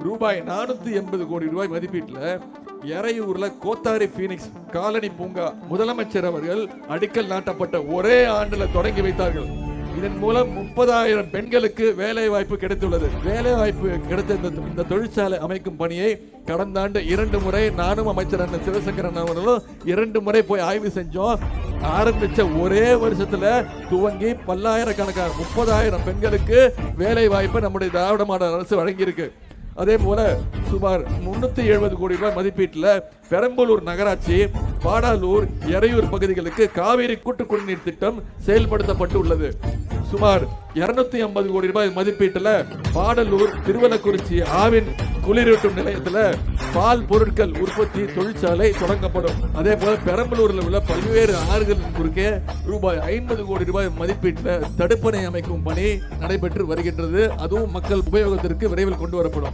ரூபாய் 480 கோடி ரூபாய் மதிப்பீட்டில் எறையூர்ல கோத்தாரி பீனிக்ஸ் காலனி பூங்கா முதலமைச்சர் அவர்கள் அடிக்கல் நாட்டப்பட்ட ஒரே ஆண்டுல தொடங்கி வைத்தார்கள். இதன் மூலம் 30,000 பெண்களுக்கு வேலை வாய்ப்பு கிடைத்துள்ளது. வேலை வாய்ப்பு கிடைத்த இந்த தொழிற்சாலை அமைக்கும் பணியை கடந்த ஆண்டு 2 முறை நானும் அமைச்சர் அண்ணன் சிவசங்கரன் அவர்களும் 2 முறை போய் ஆய்வு செஞ்சோம். ஆரம்பிச்ச ஒரே வருஷத்துல துவங்கி பல்லாயிரக்கணக்கான 30,000 பெண்களுக்கு வேலை வாய்ப்பு நம்முடைய திராவிட மாடல் அரசு வழங்கியிருக்கு. அதே போல சுமார் 370 கோடி ரூபாய் மதிப்பீட்டில் பெரம்பலூர் நகராட்சி, பாடாலூர், எறையூர் பகுதிகளுக்கு காவிரி கூட்டு குடிநீர் திட்டம் செயல்படுத்தப்பட்டு உள்ளது. சுமார் 250 கோடி ரூபாய் மதிப்பீட்டில் பாடலூர், திருவள்ளக்குறிச்சி ஆவின் குளிரூட்டும் நிலையத்தில் பால் பொருட்கள் உற்பத்தி தொழிற்சாலை தொடங்கப்படும். அதே போல பெரம்பலூரில் உள்ள பல்வேறு ஆறுகளின் குறுக்கே ரூபாய் 50 கோடி ரூபாய் மதிப்பீட்டில் தடுப்பணை அமைக்கும் பணி நடைபெற்று வருகின்றது. அதுவும் மக்கள் உபயோகத்திற்கு விரைவில் கொண்டு வரப்படும்.